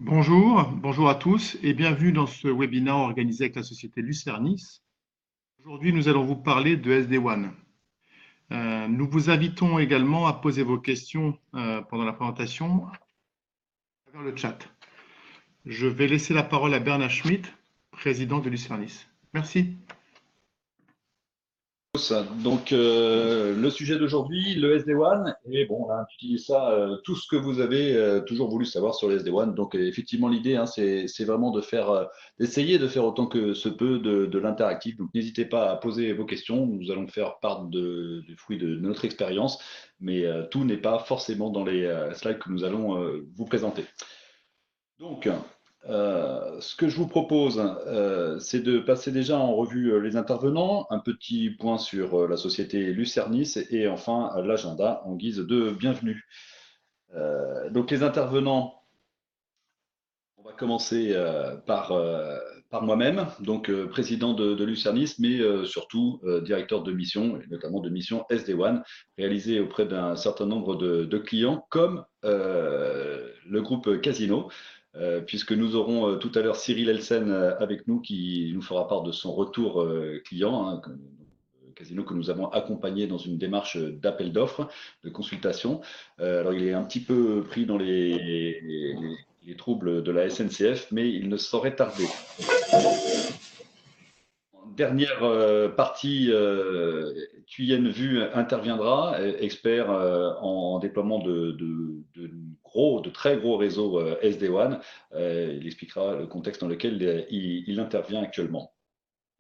Bonjour à tous et bienvenue dans ce webinaire organisé avec la société Lucernis. Aujourd'hui, nous allons vous parler de SD-WAN. Nous vous invitons également à poser vos questions pendant la présentation à travers le chat. Je vais laisser la parole à Bernard Schmitt, président de Lucernis. Merci. Donc, le sujet d'aujourd'hui, le SD-WAN, et bon, on a intitulé ça tout ce que vous avez toujours voulu savoir sur le SD-WAN. Donc, effectivement, l'idée, c'est vraiment d'essayer de faire autant que se peut de l'interactif. Donc, n'hésitez pas à poser vos questions. Nous allons faire part du fruit de notre expérience, mais tout n'est pas forcément dans les slides que nous allons vous présenter. Donc, ce que je vous propose, c'est de passer déjà en revue les intervenants, un petit point sur la société Lucernis et enfin l'agenda en guise de bienvenue. Donc les intervenants, on va commencer par moi-même, donc président de Lucernis, mais surtout directeur de mission, et notamment de mission SD-WAN, réalisée auprès d'un certain nombre de clients comme le groupe Casino. Puisque nous aurons tout à l'heure Cyril Elsen avec nous qui nous fera part de son retour client, Casino que nous avons accompagné dans une démarche d'appel d'offres, de consultation. Alors il est un petit peu pris dans les troubles de la SNCF, mais il ne saurait tarder. Dernière partie, Thuyen Vu interviendra, expert en déploiement de très gros réseaux SD-WAN. Il expliquera le contexte dans lequel il intervient actuellement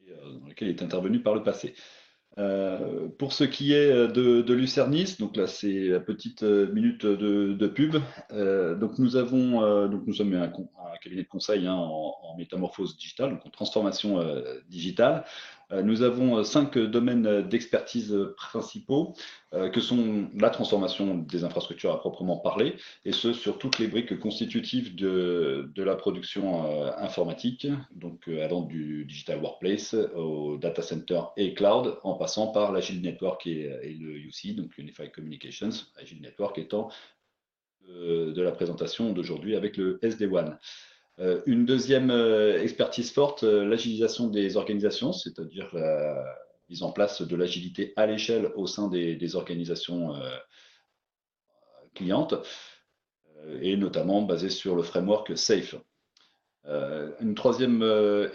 et dans lequel il est intervenu par le passé. Pour ce qui est de Lucernis, donc là c'est la petite minute de pub. Donc nous sommes un cabinet de conseil en métamorphose digitale, donc en transformation digitale. Nous avons 5 domaines d'expertise principaux que sont la transformation des infrastructures à proprement parler, et ce sur toutes les briques constitutives de la production informatique, donc allant du digital workplace au data center et cloud, en passant par l'Agile Network et le UC, donc Unified Communications, Agile Network étant de la présentation d'aujourd'hui avec le SD-WAN. Une deuxième expertise forte, l'agilisation des organisations, c'est-à-dire la mise en place de l'agilité à l'échelle au sein des organisations clientes, et notamment basée sur le framework SAFe. Une troisième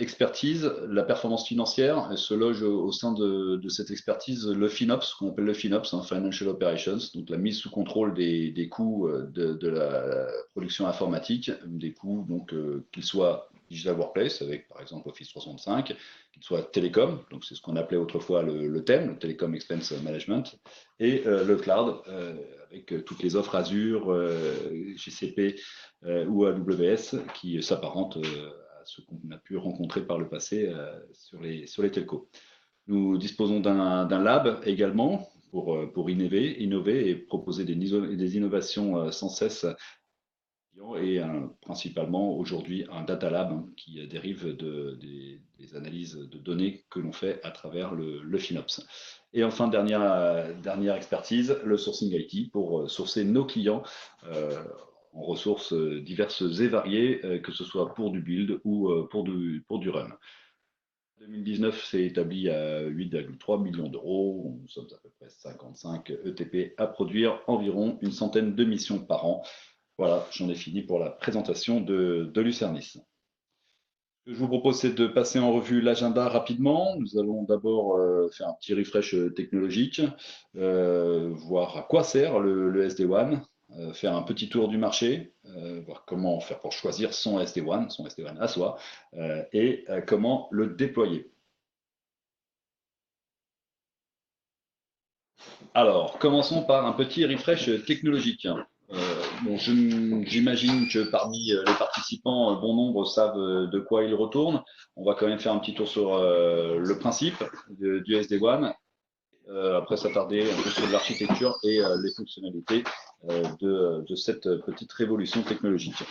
expertise, la performance financière, elle se loge au sein de cette expertise le FinOps, qu'on appelle le FinOps, Financial Operations, donc la mise sous contrôle des coûts de la production informatique, des coûts donc qu'ils soient Digital Workplace avec par exemple Office 365, qu'ils soient télécom, donc c'est ce qu'on appelait autrefois le TEM, le Telecom Expense Management, et le cloud avec toutes les offres Azure, GCP ou AWS qui s'apparentent à ce qu'on a pu rencontrer par le passé sur les telcos. Nous disposons d'un lab également pour innover et proposer des innovations sans cesse, et principalement aujourd'hui un data lab qui dérive des analyses de données que l'on fait à travers le FinOps. Et enfin, dernière expertise, le sourcing IT pour sourcer nos clients en ressources diverses et variées, que ce soit pour du build ou pour du run. 2019 s'est établi à 8,3 millions d'euros. Nous sommes à peu près 55 ETP à produire, environ une centaine de missions par an. Voilà, j'en ai fini pour la présentation de Lucernis. Ce que je vous propose, c'est de passer en revue l'agenda rapidement. Nous allons d'abord faire un petit refresh technologique, voir à quoi sert le SD-WAN, faire un petit tour du marché, voir comment faire pour choisir son SD-WAN à soi, et comment le déployer. Alors, commençons par un petit refresh technologique. Bon, j'imagine que parmi les participants, bon nombre savent de quoi ils retournent. On va quand même faire un petit tour sur le principe du SD-WAN. Après s'attarder un peu sur l'architecture et les fonctionnalités de cette petite révolution technologique.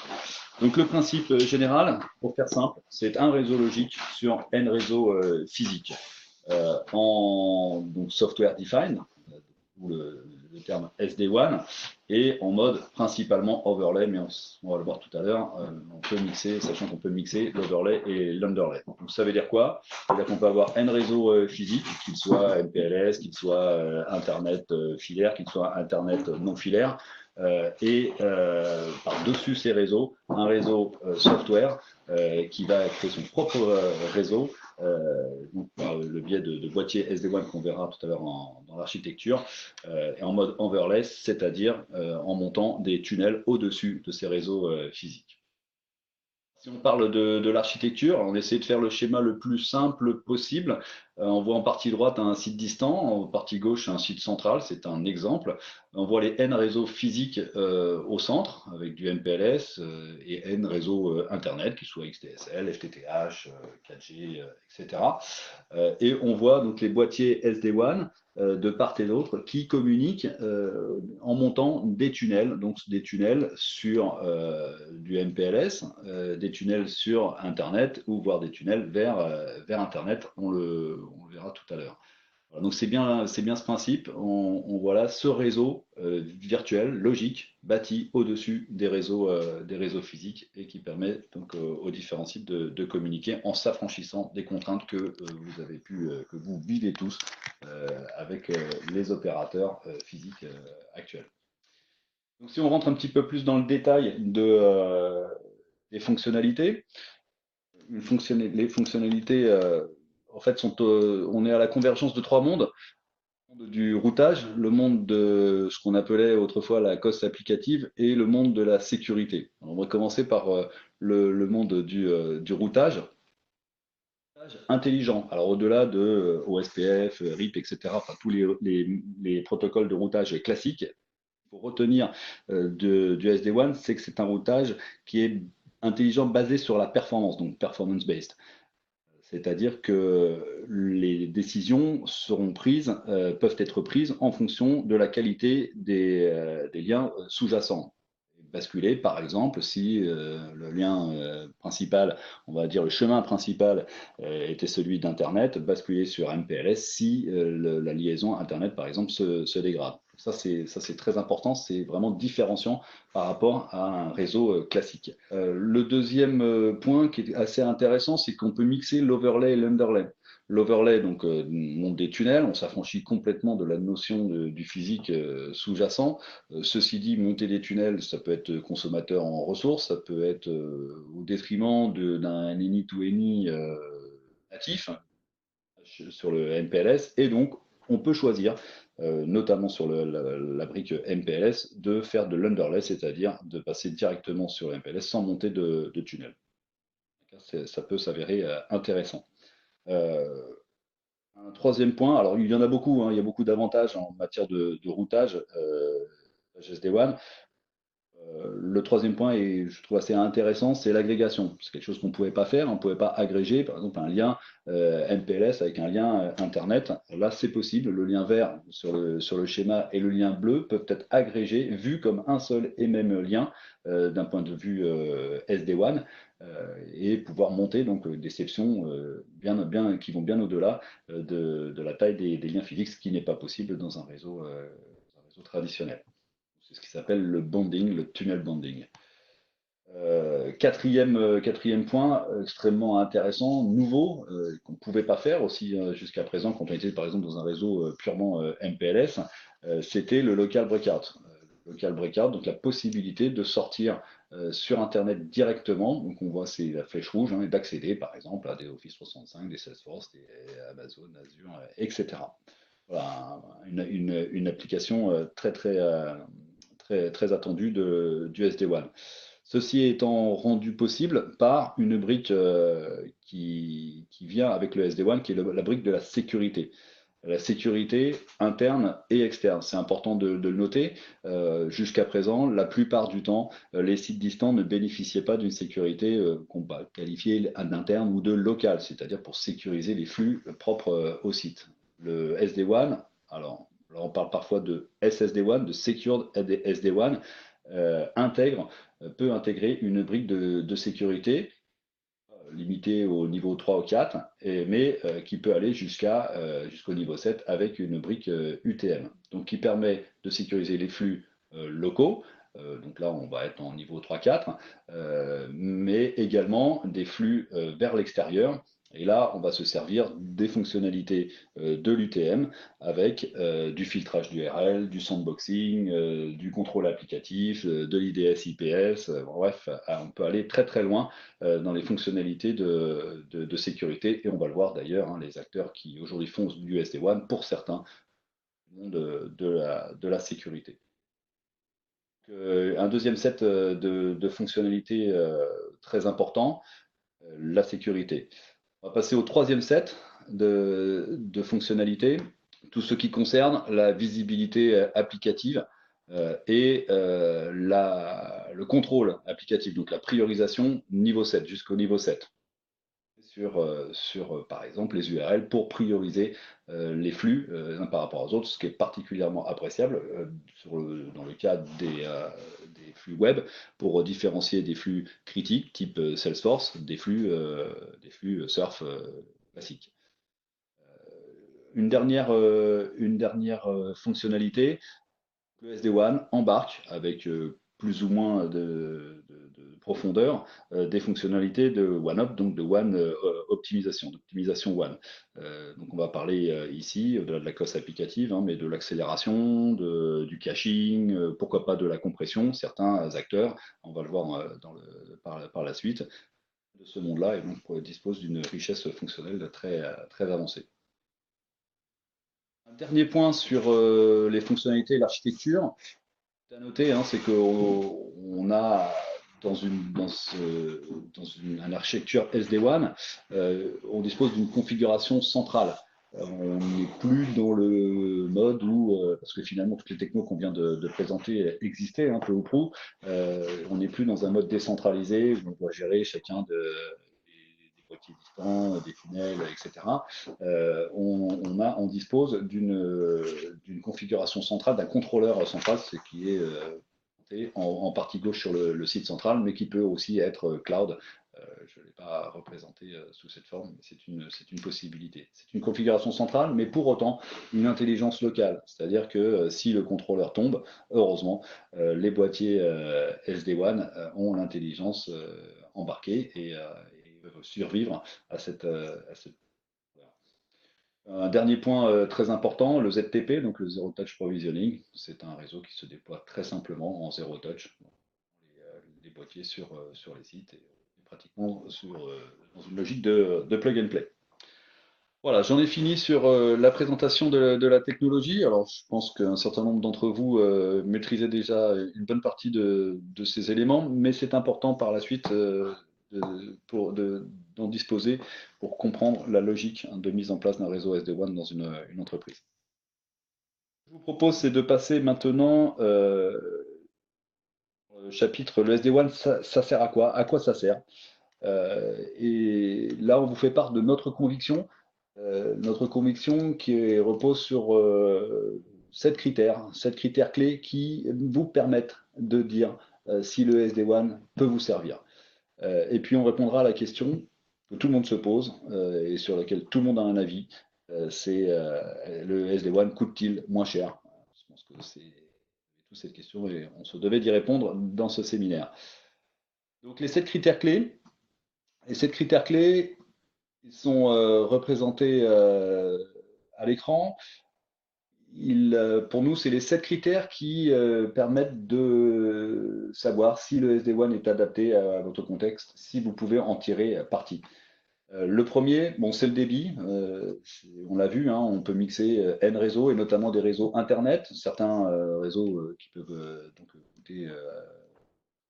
Donc le principe général, pour faire simple, c'est un réseau logique sur n réseaux physiques. Donc software defined, où le terme SD-WAN, et en mode principalement overlay, mais on va le voir tout à l'heure, on peut mixer, sachant qu'on peut mixer l'overlay et l'underlay. Donc ça veut dire quoi? Ça veut dire qu'on peut avoir N réseaux physiques, qu'il soit MPLS, qu'il soit Internet filaire, qu'il soit Internet non filaire, et par-dessus ces réseaux, un réseau software qui va créer son propre réseau, donc par le biais de boîtiers SD-WAN qu'on verra tout à l'heure dans l'architecture, et en mode overlay, c'est-à-dire en montant des tunnels au-dessus de ces réseaux physiques. Si on parle de l'architecture, on essaie de faire le schéma le plus simple possible. On voit en partie droite un site distant, en partie gauche un site central, c'est un exemple. On voit les N réseaux physiques au centre, avec du MPLS, et N réseaux Internet, qui soient XDSL, FTTH, 4G, etc. Et on voit donc les boîtiers SD-WAN de part et d'autre qui communiquent en montant des tunnels, donc des tunnels sur du MPLS, des tunnels sur Internet ou voire des tunnels vers Internet, on le verra tout à l'heure. Voilà, donc c'est bien ce principe, on voit là ce réseau virtuel, logique, bâti au-dessus des réseaux physiques et qui permet donc aux différents sites de communiquer en s'affranchissant des contraintes que vous avez que vous vivez tous avec les opérateurs physiques actuels. Donc si on rentre un petit peu plus dans le détail des fonctionnalités, les fonctionnalités en fait on est à la convergence de trois mondes. Le monde du routage, le monde de ce qu'on appelait autrefois la coste applicative et le monde de la sécurité. Alors, on va commencer par le monde du routage. Intelligent. Alors au-delà de OSPF, RIP, etc., enfin tous les protocoles de routage classiques, il faut retenir du SD-WAN, c'est que c'est un routage qui est intelligent basé sur la performance, donc performance-based. C'est-à-dire que les décisions peuvent être prises en fonction de la qualité des liens sous-jacents. Basculer, par exemple, si le lien principal, on va dire le chemin principal était celui d'Internet, basculer sur MPLS si la liaison Internet, par exemple, se dégrade. Ça, c'est très important, c'est vraiment différenciant par rapport à un réseau classique. Le deuxième point qui est assez intéressant, c'est qu'on peut mixer l'overlay et l'underlay. L'overlay, donc, monte des tunnels, on s'affranchit complètement de la notion du physique sous-jacent. Ceci dit, monter des tunnels, ça peut être consommateur en ressources, ça peut être au détriment d'un any-to-any natif sur le MPLS, et donc on peut choisir, notamment sur la brique MPLS, de faire de l'underlay, c'est-à-dire de passer directement sur le MPLS sans monter de tunnel. Ça peut s'avérer intéressant. Un troisième point, alors il y en a beaucoup, hein, il y a beaucoup d'avantages en matière de routage SD-WAN. Le troisième point, et je trouve assez intéressant, c'est l'agrégation. C'est quelque chose qu'on ne pouvait pas faire. On ne pouvait pas agréger, par exemple, un lien MPLS avec un lien Internet. Là, c'est possible. Le lien vert sur le schéma et le lien bleu peuvent être agrégés, vus comme un seul et même lien d'un point de vue SD-WAN, et pouvoir monter donc des sections qui vont bien au-delà de la taille des liens physiques, ce qui n'est pas possible dans un réseau traditionnel. C'est ce qui s'appelle le bonding, le tunnel bonding. Quatrième point extrêmement intéressant, nouveau, qu'on ne pouvait pas faire aussi jusqu'à présent quand on était par exemple dans un réseau purement MPLS, c'était le local breakout. Local breakout, donc la possibilité de sortir sur Internet directement, donc on voit c'est la flèche rouge, hein, et d'accéder par exemple à des Office 365, des Salesforce, des Amazon, Azure, etc. Voilà, une application très attendue du SD-WAN. Ceci étant rendu possible par une brique qui vient avec le SD-WAN, qui est la brique de la sécurité. La sécurité interne et externe, c'est important de le noter. Jusqu'à présent, la plupart du temps, les sites distants ne bénéficiaient pas d'une sécurité qu'on va qualifier d'interne ou de locale, c'est-à-dire pour sécuriser les flux propres au site. Le SD-WAN, alors là on parle parfois de SSD-WAN, de Secured SD-WAN, peut intégrer une brique de sécurité limité au niveau 3 ou 4, mais qui peut aller jusqu'au niveau 7 avec une brique UTM. Donc qui permet de sécuriser les flux locaux. Donc là, on va être en niveau 3-4, mais également des flux vers l'extérieur. Et là, on va se servir des fonctionnalités de l'UTM avec du filtrage d'URL, du sandboxing, du contrôle applicatif, de l'IDS IPS. Bref, on peut aller très très loin dans les fonctionnalités de sécurité. Et on va le voir d'ailleurs, hein, les acteurs qui aujourd'hui font du SD-WAN, pour certains, monde de la sécurité. Un deuxième set de fonctionnalités très important, la sécurité. On va passer au troisième set de fonctionnalités, tout ce qui concerne la visibilité applicative et le contrôle applicatif, donc la priorisation niveau 7 jusqu'au niveau 7. Par exemple, les URL pour prioriser les flux uns par rapport aux autres, ce qui est particulièrement appréciable dans le cas des flux web, pour différencier des flux critiques type Salesforce, des flux Surf classiques. Une dernière fonctionnalité, le SD-WAN embarque avec plus ou moins de profondeur des fonctionnalités de OneUp, donc de WAN optimisation, d'optimisation WAN. Donc on va parler ici au-delà de la coste applicative, hein, mais de l'accélération, du caching, pourquoi pas de la compression. Certains acteurs, on va le voir par la suite, de ce monde-là, et donc disposent d'une richesse fonctionnelle très, très avancée. Un dernier point sur les fonctionnalités et l'architecture à noter, hein, c'est qu'on a dans une architecture SD-WAN, on dispose d'une configuration centrale. On n'est plus dans le mode où, parce que finalement toutes les technos qu'on vient de présenter existaient un peu ou prou, on n'est plus dans un mode décentralisé où on doit gérer chacun des boîtiers distants, des funnels, etc. On dispose d'une configuration centrale, d'un contrôleur central, ce qui est en partie gauche sur le site central, mais qui peut aussi être cloud. Je ne l'ai pas représenté sous cette forme, mais c'est une possibilité. C'est une configuration centrale, mais pour autant une intelligence locale. C'est-à-dire que si le contrôleur tombe, heureusement, les boîtiers SD-WAN ont l'intelligence embarquée et peuvent survivre à cette. Un dernier point très important, le ZTP, donc le Zero Touch Provisioning, c'est un réseau qui se déploie très simplement en Zero Touch, les boîtiers sur les sites, et pratiquement dans une logique de plug and play. Voilà, j'en ai fini sur la présentation de la technologie. Alors, je pense qu'un certain nombre d'entre vous maîtrisaient déjà une bonne partie de ces éléments, mais c'est important par la suite d'en disposer pour comprendre la logique de mise en place d'un réseau SD-WAN dans une entreprise. Ce que je vous propose, c'est de passer maintenant au chapitre le SD-WAN, ça sert à quoi? À quoi ça sert? Et là, on vous fait part de notre conviction qui repose sur 7 critères clés qui vous permettent de dire si le SD-WAN peut vous servir. Et puis on répondra à la question que tout le monde se pose et sur laquelle tout le monde a un avis, c'est le SD-WAN coûte-t-il moins cher? Je pense que c'est toute cette question et on se devait d'y répondre dans ce séminaire. Donc les 7 critères clés, ils sont représentés à l'écran. Pour nous, c'est les 7 critères qui permettent de savoir si le SD-WAN est adapté à votre contexte, si vous pouvez en tirer parti. Le premier, bon, c'est le débit. On l'a vu, hein, on peut mixer N réseaux et notamment des réseaux Internet, certains réseaux qui peuvent donc coûter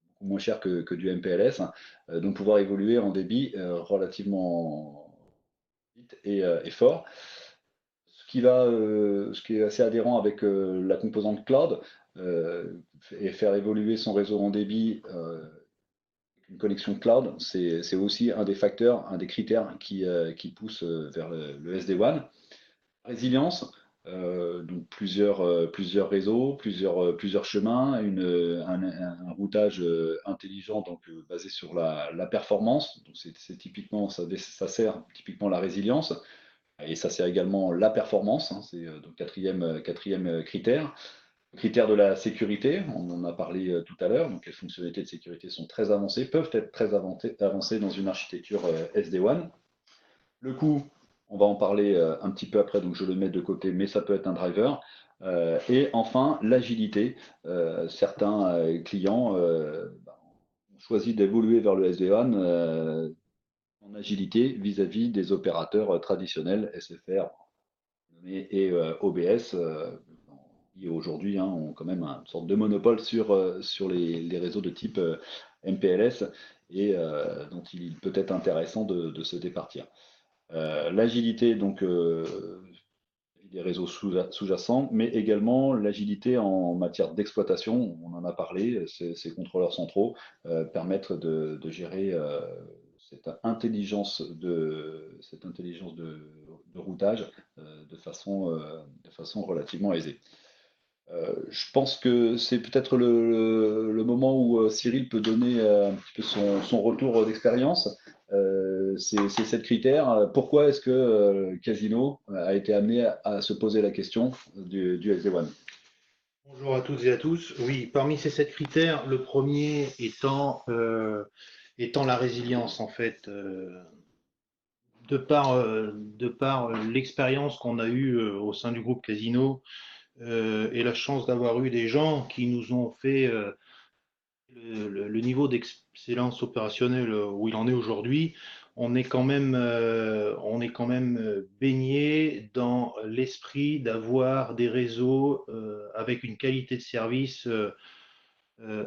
beaucoup moins cher que du MPLS, hein, donc pouvoir évoluer en débit relativement vite et fort. Ce qui est assez adhérent avec la composante cloud, et faire évoluer son réseau en débit une connexion cloud, c'est aussi un des facteurs, un des critères qui pousse vers le SD-WAN. Résilience, donc plusieurs réseaux, plusieurs chemins, un routage intelligent donc basé sur la performance. Donc c'est typiquement ça sert typiquement la résilience et ça sert également la performance. Hein, c'est donc quatrième critère. Critère de la sécurité, on en a parlé tout à l'heure. Donc les fonctionnalités de sécurité sont très avancées, peuvent être très avancées dans une architecture SD-WAN. Le coût, on va en parler un petit peu après, donc je le mets de côté, mais ça peut être un driver. Et enfin, l'agilité. Certains clients ont choisi d'évoluer vers le SD-WAN en agilité vis-à-vis des opérateurs traditionnels, SFR et OBS, qui aujourd'hui ont quand même une sorte de monopole sur les réseaux de type MPLS et dont il peut être intéressant de se départir. L'agilité donc des réseaux sous-jacents, mais également l'agilité en matière d'exploitation. On en a parlé, ces contrôleurs centraux permettent de gérer cette intelligence de routage de façon relativement aisée. Je pense que c'est peut-être le moment où Cyril peut donner un petit peu son retour d'expérience. C'est 7 critères. Pourquoi est-ce que Casino a été amené à se poser la question du SD-WAN? Bonjour à toutes et à tous. Oui, parmi ces 7 critères, le premier étant la résilience, en fait. De par l'expérience qu'on a eue au sein du groupe Casino et la chance d'avoir eu des gens qui nous ont fait le niveau d'excellence opérationnelle où il en est aujourd'hui, on est quand même baigné dans l'esprit d'avoir des réseaux avec une qualité de service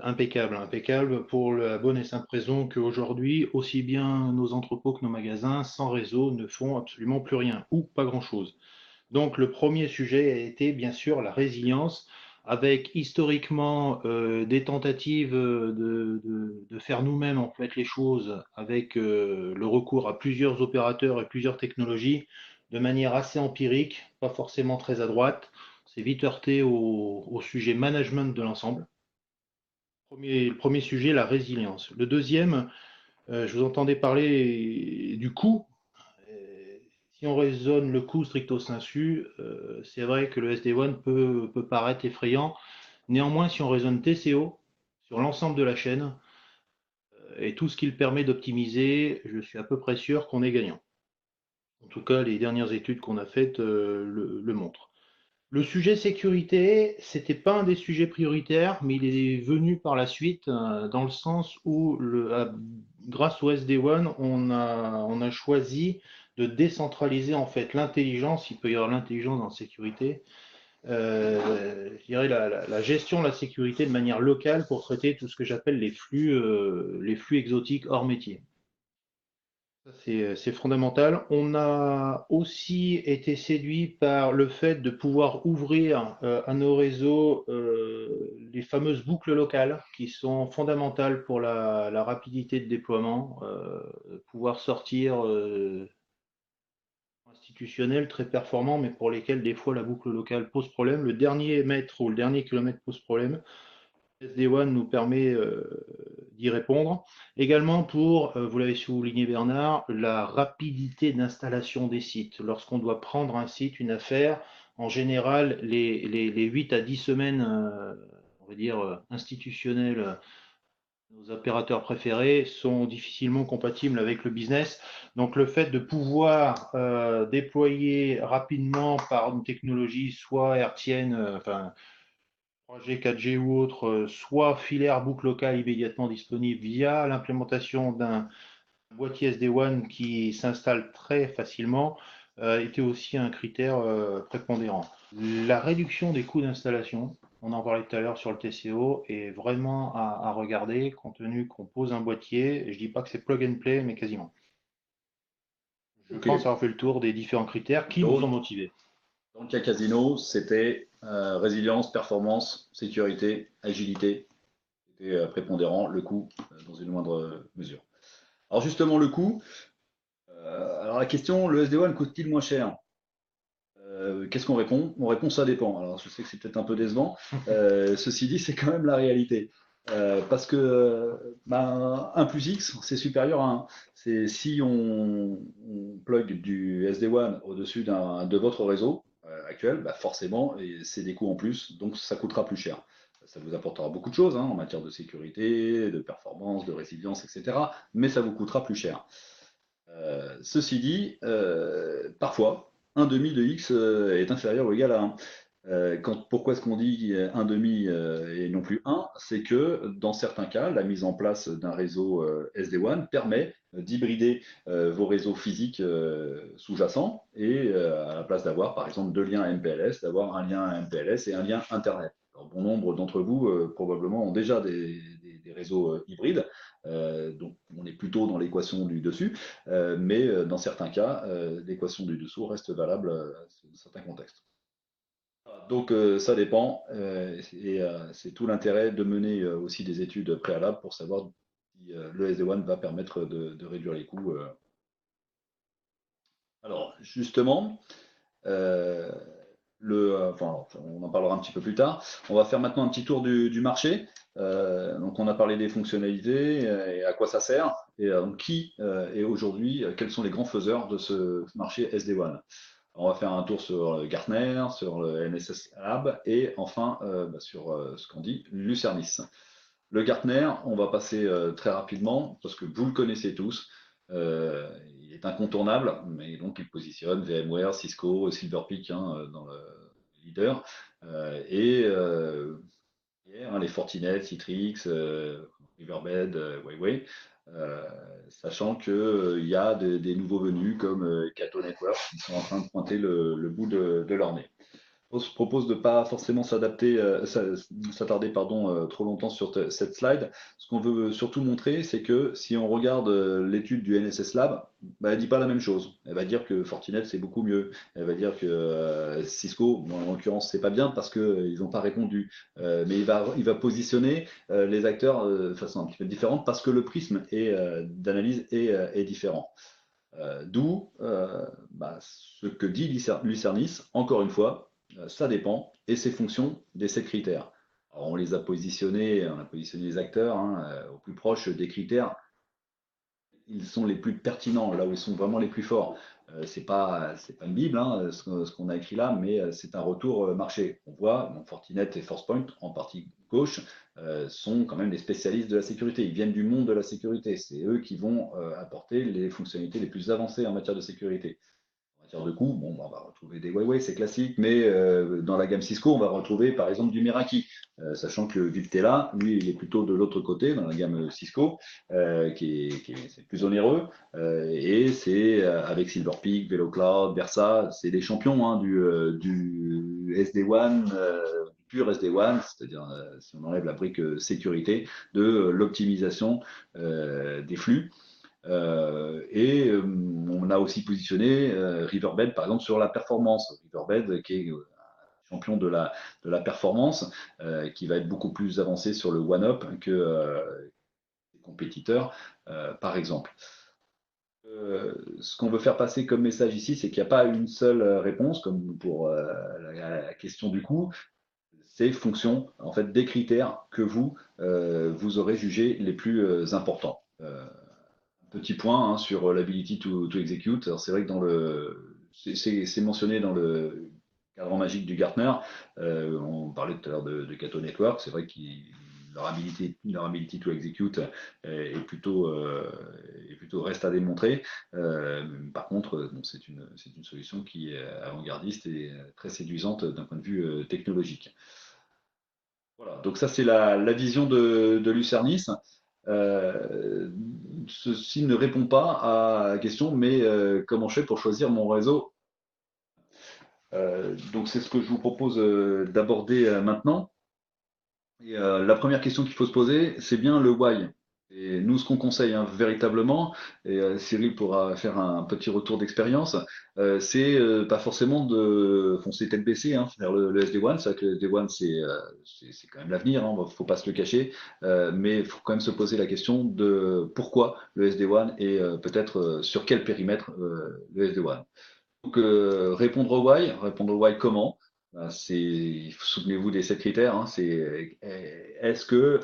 impeccable pour la bonne et simple raison qu'aujourd'hui, aussi bien nos entrepôts que nos magasins sans réseau ne font absolument plus rien ou pas grand-chose. Donc le premier sujet a été bien sûr la résilience, avec historiquement des tentatives de faire nous-mêmes en fait les choses avec le recours à plusieurs opérateurs et plusieurs technologies de manière assez empirique, pas forcément très à droite. C'est vite heurté au sujet management de l'ensemble. Le premier sujet, la résilience. Le deuxième, je vous entendais parler du coût. Si on raisonne le coût stricto sensu, c'est vrai que le SD-WAN peut paraître effrayant. Néanmoins, si on raisonne TCO sur l'ensemble de la chaîne et tout ce qu'il permet d'optimiser, je suis à peu près sûr qu'on est gagnant. En tout cas, les dernières études qu'on a faites le montrent. Le sujet sécurité, c'était pas un des sujets prioritaires, mais il est venu par la suite dans le sens où, grâce au SD-WAN, on a choisi de décentraliser en fait l'intelligence. Il peut y avoir l'intelligence dans la sécurité. Je dirais la gestion de la sécurité de manière locale pour traiter tout ce que j'appelle les flux exotiques hors métier. C'est fondamental. On a aussi été séduit par le fait de pouvoir ouvrir à nos réseaux les fameuses boucles locales qui sont fondamentales pour la rapidité de déploiement, pouvoir sortir institutionnels très performants, mais pour lesquels des fois la boucle locale pose problème. Le dernier mètre ou le dernier kilomètre pose problème. SD-WAN nous permet d'y répondre. Également pour, vous l'avez souligné Bernard, la rapidité d'installation des sites. Lorsqu'on doit prendre un site, une affaire, en général, les 8 à 10 semaines, on va dire, institutionnelles, nos opérateurs préférés sont difficilement compatibles avec le business. Donc le fait de pouvoir déployer rapidement par une technologie soit hertzienne, enfin 3G, 4G ou autre, soit filaire boucle locale immédiatement disponible via l'implémentation d'un boîtier SD-WAN qui s'installe très facilement, était aussi un critère prépondérant. La réduction des coûts d'installation, on en parlait tout à l'heure sur le TCO, est vraiment à regarder compte tenu qu'on pose un boîtier. Je ne dis pas que c'est plug and play, mais quasiment. Je pense avoir fait le tour des différents critères qui nous ont motivés. Dans le cas Casino, c'était résilience, performance, sécurité, agilité. C'était prépondérant, le coût dans une moindre mesure. Alors justement, le coût. Alors la question, le SD-WAN coûte-t-il moins cher? Qu'est-ce qu'on répond? On répond ça dépend. Alors je sais que c'est peut-être un peu décevant. Ceci dit, c'est quand même la réalité. Parce que 1 plus X, c'est supérieur à 1. C'est si on plug du SD-WAN au-dessus de votre réseau actuel, bah forcément, c'est des coûts en plus, donc ça coûtera plus cher. Ça vous apportera beaucoup de choses en matière de sécurité, de performance, de résilience, etc. Mais ça vous coûtera plus cher. Ceci dit, parfois, 1 demi de X est inférieur ou égal à 1. Pourquoi est-ce qu'on dit 1 demi et non plus 1? C'est que dans certains cas, la mise en place d'un réseau SD-WAN permet d'hybrider vos réseaux physiques sous-jacents et à la place d'avoir par exemple 2 liens MPLS, d'avoir un lien MPLS et un lien Internet. Alors, bon nombre d'entre vous probablement ont déjà des réseaux hybrides, donc on est plutôt dans l'équation du dessus, mais dans certains cas, l'équation du dessous reste valable dans certains contextes. Donc ça dépend, et c'est tout l'intérêt de mener aussi des études préalables pour savoir si le SD-WAN va permettre de réduire les coûts. Alors justement, enfin, on en parlera un petit peu plus tard. On va faire maintenant un petit tour du marché. Donc on a parlé des fonctionnalités et à quoi ça sert, et qui est aujourd'hui, quels sont les grands faiseurs de ce marché SD-WAN. On va faire un tour sur Gartner, sur le NSS Lab et enfin sur ce qu'on dit Lucernis. Le Gartner, on va passer très rapidement parce que vous le connaissez tous. Il est incontournable, mais donc il positionne VMware, Cisco, Silverpeak dans le leader. Les Fortinet, Citrix, Riverbed, Huawei. Sachant qu'il y a des nouveaux venus comme Cato Network qui sont en train de pointer le bout de leur nez. Je propose de ne pas forcément s'attarder trop longtemps sur cette slide. Ce qu'on veut surtout montrer, c'est que si on regarde l'étude du NSS Lab, elle ne dit pas la même chose. Elle va dire que Fortinet, c'est beaucoup mieux. Elle va dire que Cisco, bon, en l'occurrence, c'est pas bien parce qu'ils n'ont pas répondu. Mais il va positionner les acteurs de façon un petit peu différente parce que le prisme d'analyse est différent. D'où ce que dit Lucernis, encore une fois, ça dépend, et c'est fonction des 7 critères. Alors, on a positionné les acteurs au plus proche des critères. Ils sont les plus pertinents, là où ils sont vraiment les plus forts. C'est pas une Bible, ce qu'on a écrit là, mais c'est un retour marché. On voit, Fortinet et Forcepoint, en partie gauche, sont quand même des spécialistes de la sécurité. Ils viennent du monde de la sécurité. C'est eux qui vont apporter les fonctionnalités les plus avancées en matière de sécurité. En matière de coût, on va retrouver des Huawei, c'est classique, mais dans la gamme Cisco, on va retrouver par exemple du Meraki, sachant que Viptela, lui, il est plutôt de l'autre côté, dans la gamme Cisco, c'est plus onéreux, et c'est avec Silverpeak, VeloCloud, Versa, c'est des champions du SD-WAN, pur SD-WAN, c'est-à-dire si on enlève la brique sécurité, de l'optimisation des flux. On a aussi positionné Riverbed, par exemple, sur la performance. Riverbed, qui est champion de la performance, qui va être beaucoup plus avancé sur le one-up que les compétiteurs, par exemple. Ce qu'on veut faire passer comme message ici, c'est qu'il n'y a pas une seule réponse, comme pour la question du coût. C'est fonction en fait des critères que vous aurez jugés les plus importants. Petit point sur l'ability to execute. Alors c'est vrai que c'est mentionné dans le cadran magique du Gartner. On parlait tout à l'heure de Cato Network. C'est vrai que leur ability to execute est plutôt reste à démontrer. Par contre, c'est une solution qui est avant-gardiste et très séduisante d'un point de vue technologique. Voilà, donc ça c'est la vision de Lucernis. Ceci ne répond pas à la question, mais comment je fais pour choisir mon réseau? Donc c'est ce que je vous propose d'aborder maintenant. Et la première question qu'il faut se poser, c'est bien le why. Et nous, ce qu'on conseille véritablement, et Cyril pourra faire un petit retour d'expérience, c'est pas forcément de foncer tête baissée vers le SD-WAN. C'est vrai que le SD-WAN, c'est quand même l'avenir, il ne faut pas se le cacher, mais il faut quand même se poser la question de pourquoi le SD-WAN et peut-être sur quel périmètre le SD-WAN. Donc, répondre au why comment? Souvenez-vous des 7 critères, hein, est-ce que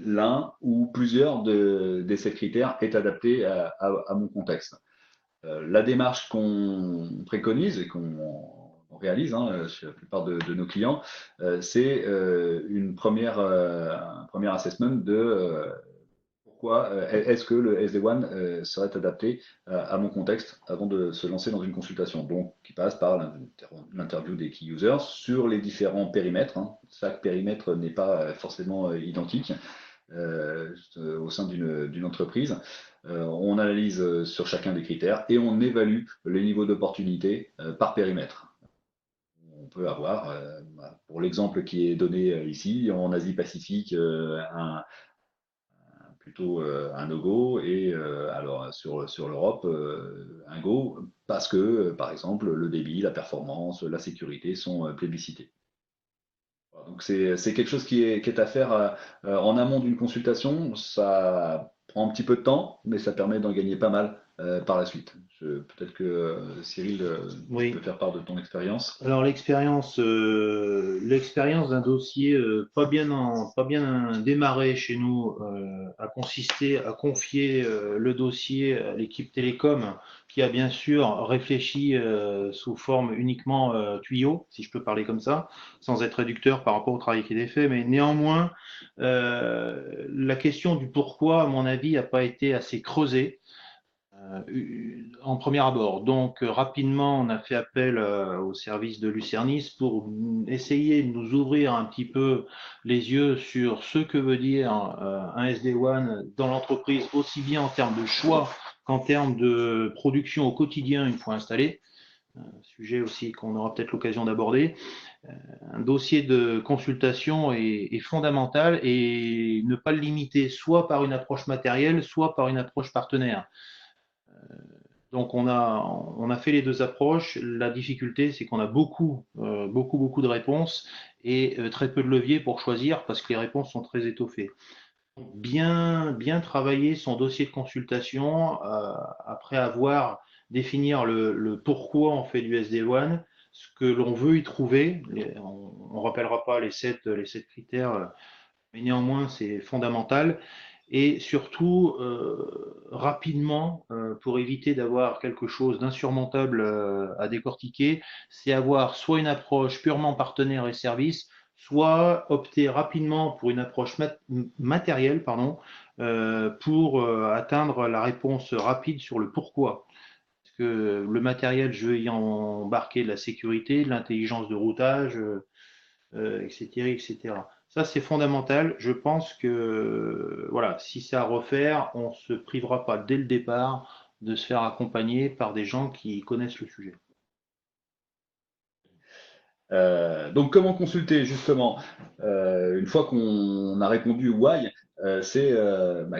l'un ou plusieurs des 7 critères est adapté à mon contexte? La démarche qu'on préconise et qu'on réalise chez la plupart de nos clients, c'est un premier assessment de pourquoi est-ce que le SD-WAN serait adapté à mon contexte avant de se lancer dans une consultation. Donc, qui passe par l'interview des key users sur les différents périmètres, hein. Chaque périmètre n'est pas forcément identique au sein d'une entreprise. On analyse sur chacun des critères et on évalue les niveaux d'opportunité par périmètre. On peut avoir, pour l'exemple qui est donné ici, en Asie-Pacifique, plutôt un no-go et alors sur l'Europe, un go parce que, par exemple, le débit, la performance, la sécurité sont plébiscités. Donc c'est quelque chose qui est à faire en amont d'une consultation. Ça prend un petit peu de temps, mais ça permet d'en gagner pas mal par la suite. Peut-être que Cyril, tu Oui. peux faire part de ton expérience. Alors l'expérience d'un dossier pas bien démarré chez nous a consisté à confier le dossier à l'équipe télécom qui a bien sûr réfléchi sous forme uniquement tuyau, si je peux parler comme ça, sans être réducteur par rapport au travail qui était fait, mais néanmoins la question du pourquoi, à mon avis, n'a pas été assez creusée en premier abord. Donc, rapidement, on a fait appel au service de Lucernis pour essayer de nous ouvrir un petit peu les yeux sur ce que veut dire un SD-WAN dans l'entreprise, aussi bien en termes de choix qu'en termes de production au quotidien une fois installé. Un sujet aussi qu'on aura peut-être l'occasion d'aborder. Un dossier de consultation est fondamental et ne pas le limiter soit par une approche matérielle, soit par une approche partenaire. Donc on a fait les deux approches. La difficulté, c'est qu'on a beaucoup de réponses et très peu de leviers pour choisir parce que les réponses sont très étoffées. Bien travailler son dossier de consultation après avoir définir le pourquoi on fait du SD-WAN, ce que l'on veut y trouver. On ne rappellera pas les 7 critères, mais néanmoins c'est fondamental. Et surtout, rapidement, pour éviter d'avoir quelque chose d'insurmontable à décortiquer, c'est avoir soit une approche purement partenaire et service, soit opter rapidement pour une approche matérielle, pour atteindre la réponse rapide sur le pourquoi. Parce que le matériel, je vais y embarquer de la sécurité, de l'intelligence de routage, etc., etc. Ça, c'est fondamental. Je pense que voilà, si c'est à refaire, on ne se privera pas dès le départ de se faire accompagner par des gens qui connaissent le sujet. Donc, comment consulter justement une fois qu'on a répondu why, c'est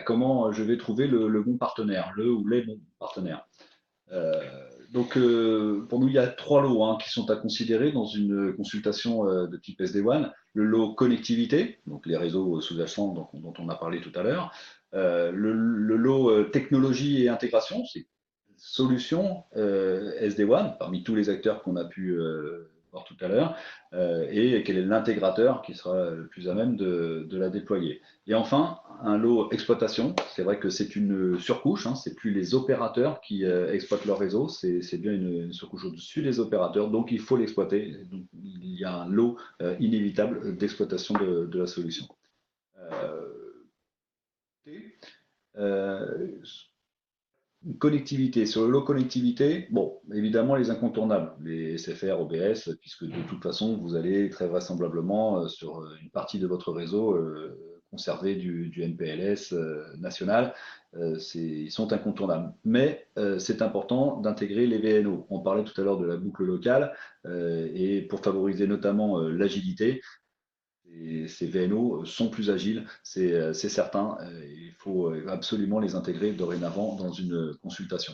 comment je vais trouver le bon partenaire, le ou les bons partenaires. Donc, pour nous, il y a 3 lots qui sont à considérer dans une consultation de type SD-WAN. Le lot connectivité, donc les réseaux sous-jacents dont on a parlé tout à l'heure. Le lot technologie et intégration, c'est solution SD-WAN, parmi tous les acteurs qu'on a pu voir tout à l'heure, et quel est l'intégrateur qui sera le plus à même de la déployer. Et enfin, un lot exploitation. C'est vrai que c'est une surcouche, c'est plus les opérateurs qui exploitent leur réseau, c'est bien une surcouche au-dessus des opérateurs, donc il faut l'exploiter. Donc il y a un lot inévitable d'exploitation de la solution. Connectivité. Sur le lot connectivité, bon, évidemment les incontournables, les SFR, OBS, puisque de toute façon, vous allez très vraisemblablement sur une partie de votre réseau conserver du MPLS national. Ils sont incontournables. Mais c'est important d'intégrer les VNO. On parlait tout à l'heure de la boucle locale et pour favoriser notamment l'agilité, ces VNO sont plus agiles, c'est certain. Il faut absolument les intégrer dorénavant dans une consultation.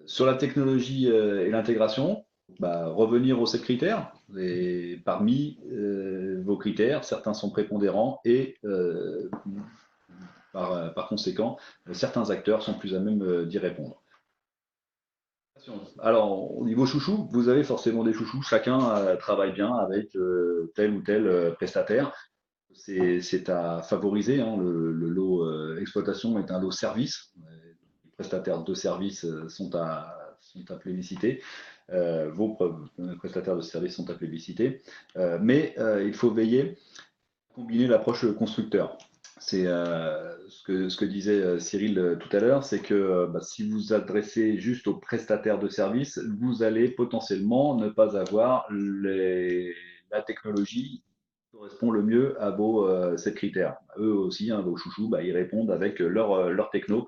Sur la technologie et l'intégration, revenir aux 7 critères. Et parmi vos critères, certains sont prépondérants et par conséquent, certains acteurs sont plus à même d'y répondre. Alors, au niveau chouchou, vous avez forcément des chouchous. Chacun travaille bien avec tel ou tel prestataire. C'est à favoriser, hein. Le lot exploitation est un lot service. Les prestataires de services sont à plébisciter. Vos prestataires de services sont à plébisciter. Mais il faut veiller à combiner l'approche constructeur. C'est ce que disait Cyril tout à l'heure, c'est que si vous adressez juste aux prestataires de services, vous allez potentiellement ne pas avoir la technologie qui correspond le mieux à vos 7 critères. Eux aussi, hein, vos chouchous, ils répondent avec leur techno.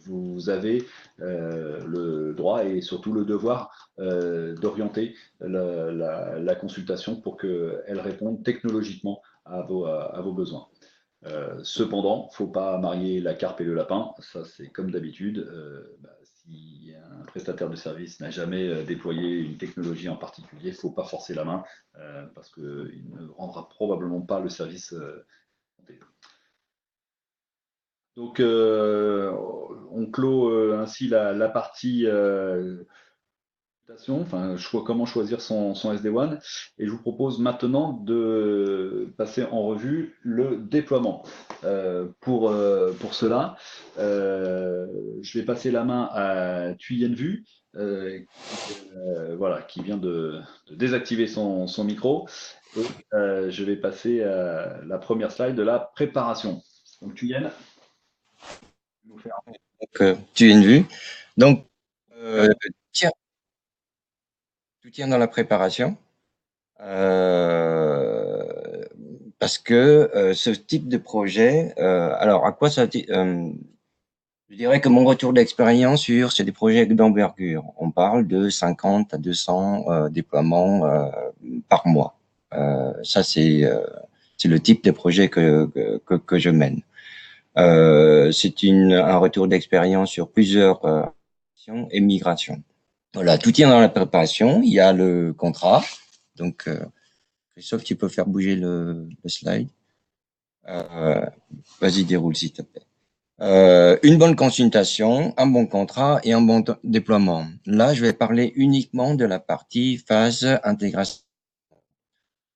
Vous avez le droit et surtout le devoir d'orienter la consultation pour qu'elle réponde technologiquement à vos besoins. Cependant, il ne faut pas marier la carpe et le lapin. Ça, c'est comme d'habitude. Si un prestataire de service n'a jamais déployé une technologie en particulier, il ne faut pas forcer la main parce qu'il ne rendra probablement pas le service. Donc, on clôt ainsi la partie enfin, comment choisir son SD-WAN. Et je vous propose maintenant de passer en revue le déploiement. Pour cela, je vais passer la main à Thuyenvu, voilà, qui vient de désactiver son micro. Et je vais passer à la première slide de la préparation. Donc, Thuyen, nous faire. Donc, Thuyenvu. Donc, tiens. Tout tient dans la préparation, parce que ce type de projet, alors à quoi ça je dirais que mon retour d'expérience c'est des projets d'envergure. On parle de 50 à 200 déploiements par mois. Ça, c'est le type de projet que je mène. C'est un retour d'expérience sur plusieurs et migrations. Voilà, tout tient dans la préparation. Il y a le contrat. Donc, Christophe, tu peux faire bouger le slide. Vas-y, déroule, s'il te plaît. Une bonne consultation, un bon contrat et un bon déploiement. Là, je vais parler uniquement de la partie phase intégration.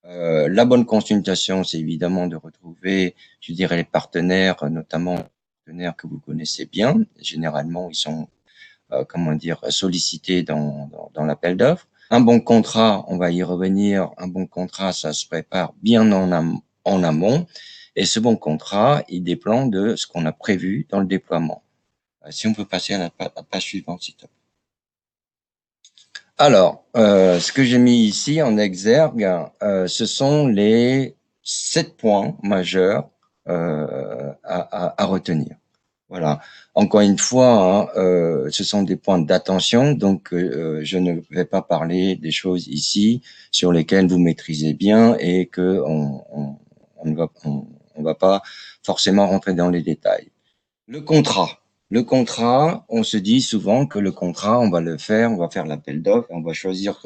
La bonne consultation, c'est évidemment de retrouver, je dirais, les partenaires, notamment les partenaires que vous connaissez bien. Généralement, ils sont sollicités dans l'appel d'offres. Un bon contrat, on va y revenir, un bon contrat, ça se prépare bien en amont. Et ce bon contrat, il dépend de ce qu'on a prévu dans le déploiement. Si on peut passer à la page suivante, s'il te plaît. Alors, ce que j'ai mis ici en exergue, ce sont les 7 points majeurs à retenir. Voilà. Encore une fois, ce sont des points d'attention, donc je ne vais pas parler des choses ici sur lesquelles vous maîtrisez bien et que on va pas forcément rentrer dans les détails. Le contrat, on se dit souvent que le contrat, on va faire l'appel d'offres, on va choisir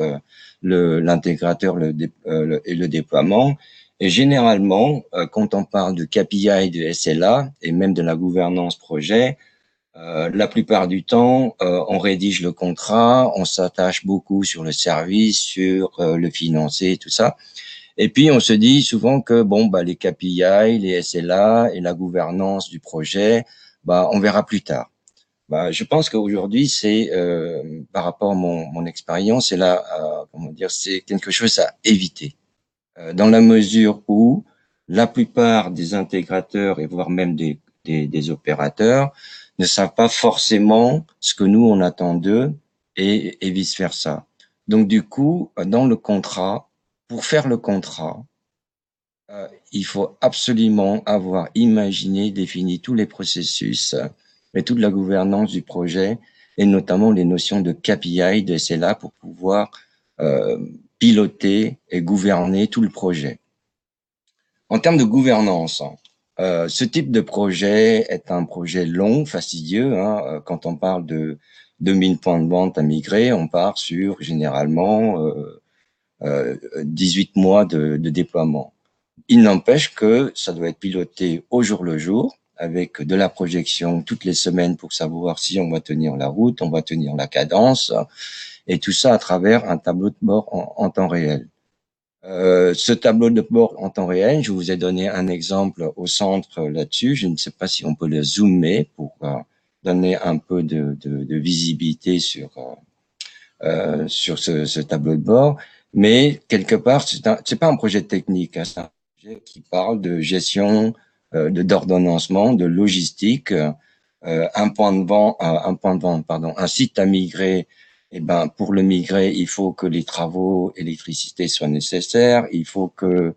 l'intégrateur et le déploiement. Et généralement, quand on parle de KPI, de SLA et même de la gouvernance projet, la plupart du temps, on rédige le contrat, on s'attache beaucoup sur le service, sur le financier, tout ça. Et puis, on se dit souvent que les KPI, les SLA et la gouvernance du projet, on verra plus tard. Je pense qu'aujourd'hui, c'est par rapport à mon expérience, c'est quelque chose à éviter. Dans la mesure où la plupart des intégrateurs et voire même des opérateurs ne savent pas forcément ce que nous on attend d'eux et vice versa. Donc du coup, dans le contrat, pour faire le contrat, il faut absolument avoir imaginé, défini tous les processus et toute la gouvernance du projet et notamment les notions de KPI, de SLA pour pouvoir piloter et gouverner tout le projet. En termes de gouvernance, ce type de projet est un projet long, fastidieux. Quand on parle de 2000 points de vente à migrer, on part sur généralement 18 mois de déploiement. Il n'empêche que ça doit être piloté au jour le jour, avec de la projection toutes les semaines pour savoir si on va tenir la route, on va tenir la cadence, et tout ça à travers un tableau de bord en temps réel. Ce tableau de bord en temps réel, je vous ai donné un exemple au centre là-dessus. Je ne sais pas si on peut le zoomer pour donner un peu de visibilité sur ce tableau de bord. Mais quelque part, c'est pas un projet technique, hein, c'est un projet qui parle de gestion, d'ordonnancement, de logistique. Un point de vente, pardon, un site à migrer. Eh ben, pour le migrer, il faut que les travaux électricité soient nécessaires. Il faut que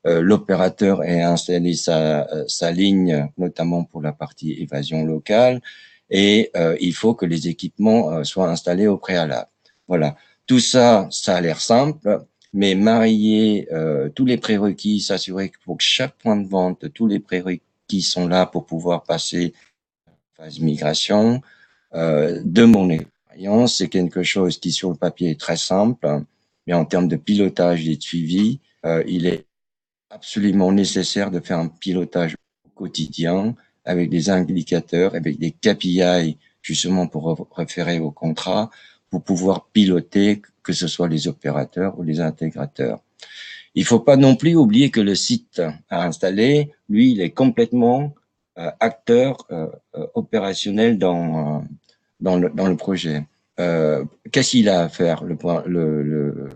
l'opérateur ait installé sa ligne, notamment pour la partie évasion locale. Et il faut que les équipements soient installés au préalable. Voilà. Tout ça, ça a l'air simple, mais marier tous les prérequis, s'assurer que pour chaque point de vente, tous les prérequis sont là pour pouvoir passer phase migration. De mon expérience, c'est quelque chose qui sur le papier est très simple, mais en termes de pilotage et de suivi, il est absolument nécessaire de faire un pilotage au quotidien avec des indicateurs, avec des KPI justement pour référer au contrat, pour pouvoir piloter, que ce soit les opérateurs ou les intégrateurs. Il faut pas non plus oublier que le site à installer, lui, il est complètement acteur opérationnel dans le projet. Qu'est-ce qu'il a à faire le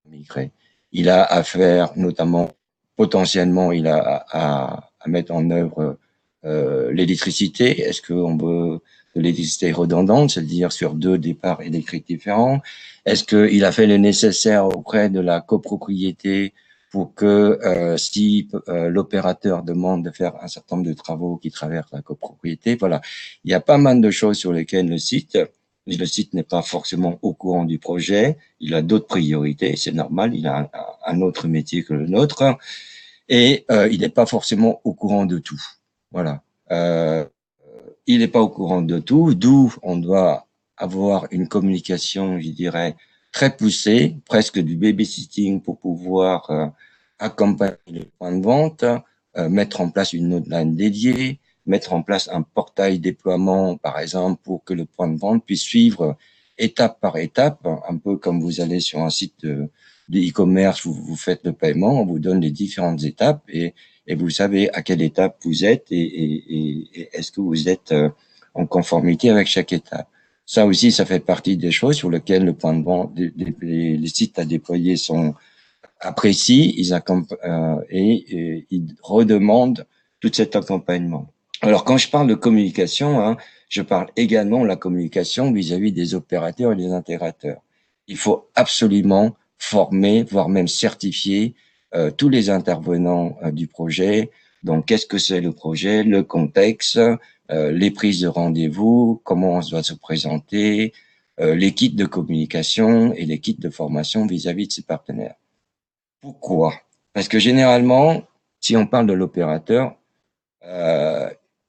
migrer? Il a à faire notamment potentiellement, il a à mettre en œuvre l'électricité. Est-ce qu'on veut de l'électricité redondante, c'est-à-dire sur 2 départs électriques différents? Est-ce qu'il a fait le nécessaire auprès de la copropriété pour que si l'opérateur demande de faire un certain nombre de travaux qui traversent la copropriété? Voilà, il y a pas mal de choses sur lesquelles le site n'est pas forcément au courant du projet, il a d'autres priorités, c'est normal, il a un autre métier que le nôtre, et il n'est pas forcément au courant de tout. Voilà. Il n'est pas au courant de tout, d'où on doit avoir une communication, je dirais, très poussée, presque du babysitting pour pouvoir accompagner les points de vente, mettre en place une hotline dédiée, mettre en place un portail déploiement, par exemple, pour que le point de vente puisse suivre étape par étape, un peu comme vous allez sur un site de e-commerce, vous faites le paiement, on vous donne les différentes étapes et vous savez à quelle étape vous êtes et est-ce que vous êtes en conformité avec chaque étape. Ça aussi, ça fait partie des choses sur lesquelles le point de vente, les sites à déployer sont apprécient, et ils redemandent tout cet accompagnement. Alors, quand je parle de communication, hein, je parle également de la communication vis-à-vis des opérateurs et des intégrateurs. Il faut absolument former, voire même certifier tous les intervenants du projet. Donc, qu'est-ce que c'est le projet, le contexte, les prises de rendez-vous, comment on doit se présenter, les kits de communication et les kits de formation vis-à-vis de ses partenaires. Pourquoi? Parce que généralement, si on parle de l'opérateur,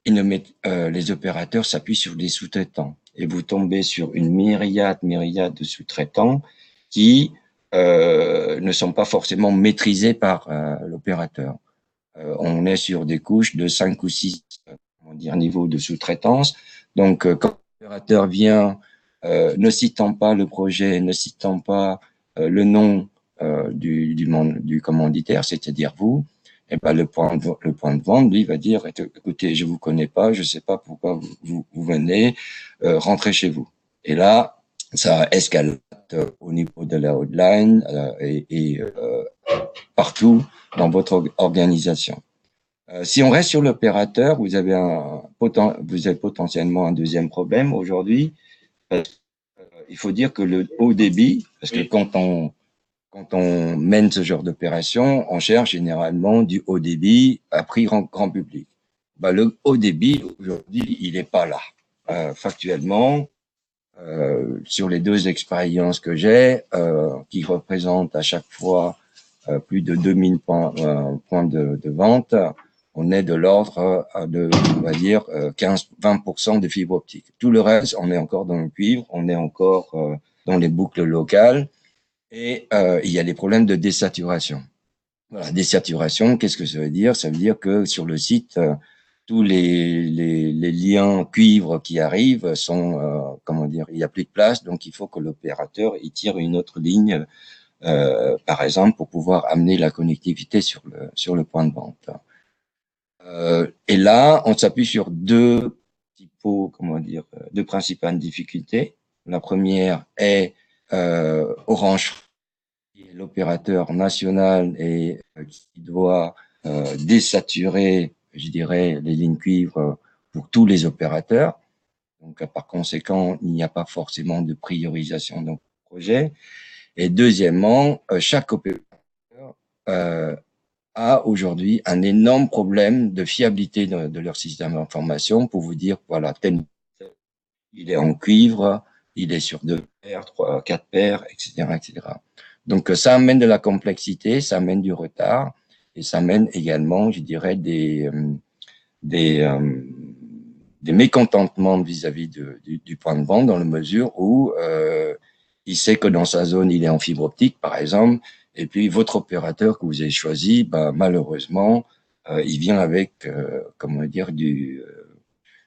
les opérateurs s'appuient sur des sous-traitants et vous tombez sur une myriade de sous-traitants qui ne sont pas forcément maîtrisés par l'opérateur. On est sur des couches de 5 ou 6 niveaux de sous-traitance. Donc, quand l'opérateur vient, ne citant pas le projet, ne citant pas le nom du commanditaire, c'est-à-dire vous, et ben le point de vente, lui, va dire, écoutez, je vous connais pas, je sais pas pourquoi vous venez, rentrez chez vous. Et là, ça escalade au niveau de la hotline et partout dans votre organisation. Si on reste sur l'opérateur, vous avez potentiellement un deuxième problème aujourd'hui. Il faut dire que le haut débit, parce que quand on mène ce genre d'opération, on cherche généralement du haut débit à prix grand public. Ben, le haut débit, aujourd'hui, il n'est pas là. Factuellement, sur les 2 expériences que j'ai, qui représentent à chaque fois plus de 2000 points de vente, on est de l'ordre de, on va dire, 15-20% de fibre optique. Tout le reste, on est encore dans le cuivre, on est encore dans les boucles locales. Et il y a des problèmes de désaturation. Voilà, désaturation, qu'est-ce que ça veut dire? Ça veut dire que sur le site, tous les liens cuivre qui arrivent sont, comment dire, il n'y a plus de place, donc il faut que l'opérateur il tire une autre ligne, par exemple, pour pouvoir amener la connectivité sur le point de vente. Et là, on s'appuie sur deux principales difficultés. La première est Orange, qui est l'opérateur national et qui doit désaturer, je dirais, les lignes cuivre pour tous les opérateurs. Donc, par conséquent, il n'y a pas forcément de priorisation dans le projet. Et deuxièmement, chaque opérateur a aujourd'hui un énorme problème de fiabilité de leur système d'information pour vous dire, voilà, il est en cuivre, il est sur 2 paires, 3, 4 paires, etc., etc. Donc, ça amène de la complexité, ça amène du retard et ça amène également, je dirais, des mécontentements vis-à-vis du point de vente dans la mesure où il sait que dans sa zone, il est en fibre optique, par exemple, et puis votre opérateur que vous avez choisi, bah, malheureusement, il vient avec, comment dire, du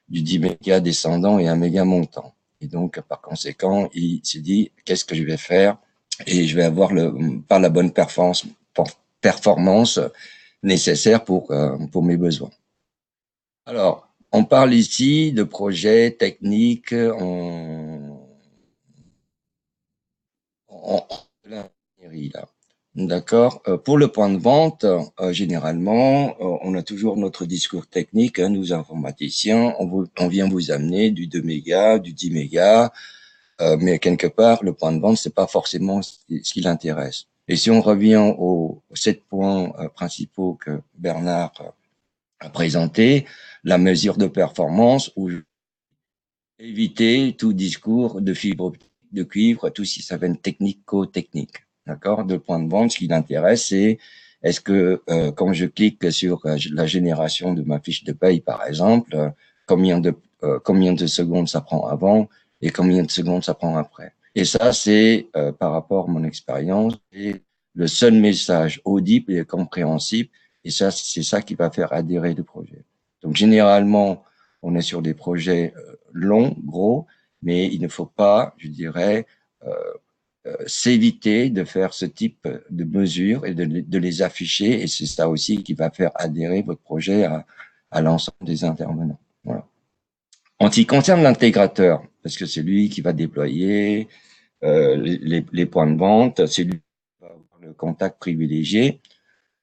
10 mégas descendant et 1 méga montant. Et donc, par conséquent, il s'est dit, qu'est-ce que je vais faire? Et je vais avoir pas la bonne performance nécessaire pour mes besoins. Alors, on parle ici de projets techniques en ingénierie, là. D'accord. Pour le point de vente, généralement, on a toujours notre discours technique, hein, nous informaticiens, on vient vous amener du 2 mégas, du 10 mégas, mais quelque part, le point de vente, c'est pas forcément ce qui l'intéresse. Et si on revient aux 7 points principaux que Bernard a présenté, la mesure de performance, ou éviter tout discours de fibre optique, de cuivre, tout ce qui s'appelle technico-technique. D'accord? De point de vente, ce qui l'intéresse, c'est est-ce que quand je clique sur la génération de ma fiche de paye, par exemple, combien de secondes ça prend avant et combien de secondes ça prend après. Et ça, c'est par rapport à mon expérience, c'est le seul message audible et compréhensible. Et ça, c'est ça qui va faire adhérer le projet. Donc, généralement, on est sur des projets longs, gros, mais il ne faut pas, je dirais, s'éviter de faire ce type de mesures et de les afficher. Et c'est ça aussi qui va faire adhérer votre projet à l'ensemble des intervenants. Voilà. En ce qui concerne l'intégrateur, parce que c'est lui qui va déployer les points de vente, c'est lui qui va avoir le contact privilégié.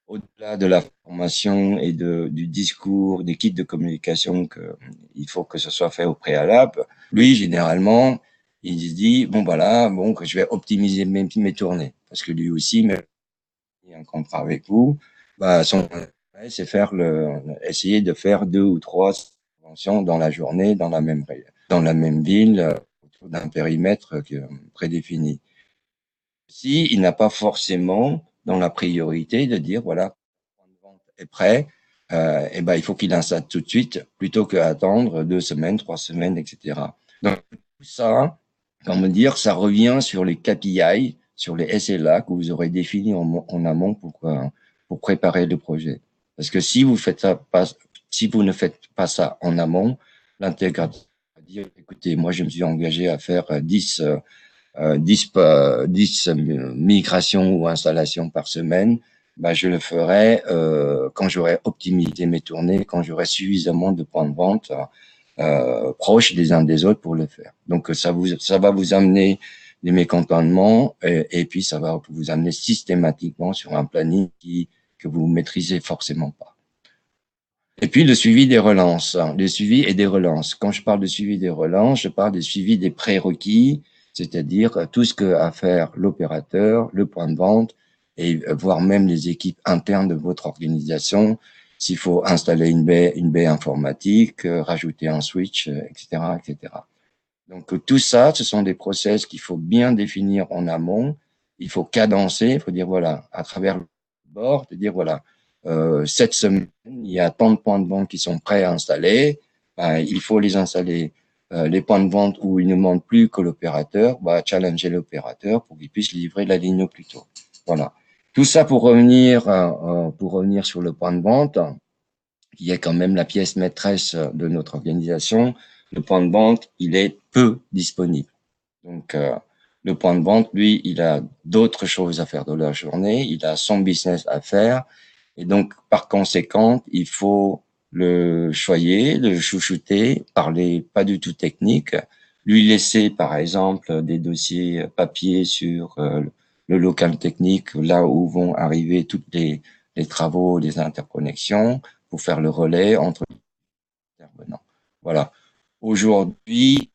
Au-delà de la formation et du discours, des kits de communication il faut que ce soit fait au préalable, lui, généralement, il se dit, bon, voilà, bon, que je vais optimiser mes tournées. Parce que lui aussi, même s'il y a un contrat avec vous, bah, son intérêt, c'est essayer de faire 2 ou 3 interventions dans la journée, dans la même ville, autour d'un périmètre prédéfini. Si il n'a pas forcément dans la priorité de dire, voilà, le point de vente est prêt, et ben, il faut qu'il installe tout de suite plutôt qu'attendre 2 semaines, 3 semaines, etc. Donc, tout ça, comment dire, ça revient sur les KPI, sur les SLA que vous aurez définis en amont pour préparer le projet. Parce que si vous ne faites pas ça en amont, l'intégrateur va dire, écoutez, moi, je me suis engagé à faire 10 migrations ou installations par semaine, bah, je le ferai quand j'aurai optimisé mes tournées, quand j'aurai suffisamment de points de vente proches des uns des autres pour le faire. Donc ça va vous amener des mécontentements et puis ça va vous amener systématiquement sur un planning que vous maîtrisez forcément pas. Et puis le suivi des relances, le suivi et des relances. Quand je parle de suivi des relances, je parle du suivi des prérequis, c'est-à-dire tout ce que a à faire l'opérateur, le point de vente, et voire même les équipes internes de votre organisation, s'il faut installer une baie informatique, rajouter un switch, etc., etc. Donc tout ça, ce sont des process qu'il faut bien définir en amont. Il faut cadencer, il faut dire voilà, à travers le board, dire voilà, cette semaine, il y a tant de points de vente qui sont prêts à installer, ben, il faut les installer. Les points de vente où il ne manque plus que l'opérateur, bah, challenger l'opérateur pour qu'il puisse livrer la ligne au plus tôt. Voilà. Tout ça pour revenir sur le point de vente. qui est quand même la pièce maîtresse de notre organisation, le point de vente, il est peu disponible. Donc, le point de vente, lui, il a d'autres choses à faire de la journée, il a son business à faire, et donc, par conséquent, il faut le choyer, le chouchouter, parler pas du tout technique, lui laisser, par exemple, des dossiers papier sur le local technique, là où vont arriver tous les travaux, les interconnexions, pour faire le relais entre les intervenants. Voilà. Aujourd'hui,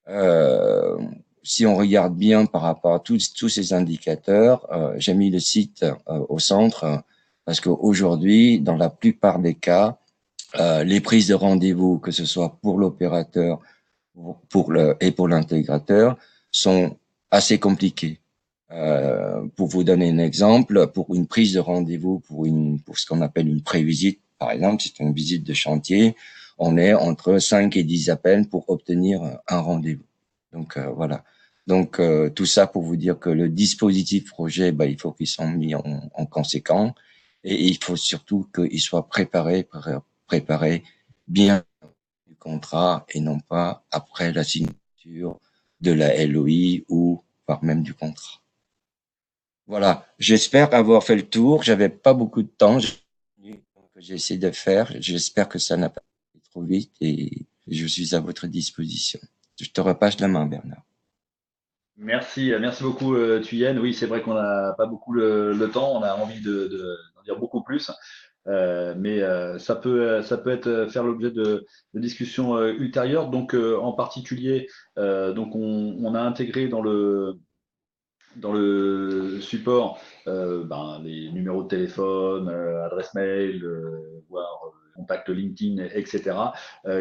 euh, si on regarde bien par rapport à tous ces indicateurs, j'ai mis le site au centre parce qu'aujourd'hui, dans la plupart des cas, les prises de rendez-vous, que ce soit pour l'opérateur et pour l'intégrateur, sont assez compliquées. Pour vous donner un exemple, pour une prise de rendez-vous, pour ce qu'on appelle une prévisite, par exemple, c'est une visite de chantier, on est entre 5 et 10 appels pour obtenir un rendez-vous. Donc voilà. Donc tout ça pour vous dire que le dispositif projet, il faut qu'il soit mis en conséquent et il faut surtout qu'il soit préparé bien du contrat et non pas après la signature de la LOI ou par même du contrat. Voilà, j'espère avoir fait le tour. J'avais pas beaucoup de temps. J'ai essayé de faire. J'espère que ça n'a pas été trop vite et je suis à votre disposition. Je te repasse la main, Bernard. Merci, merci beaucoup, Thuyen. Oui, c'est vrai qu'on n'a pas beaucoup le temps. On a envie d'en dire beaucoup plus. Mais ça peut être faire l'objet de discussions ultérieures. Donc, en particulier, donc on a intégré dans le support les numéros de téléphone, adresse mail, voire contact LinkedIn, etc.,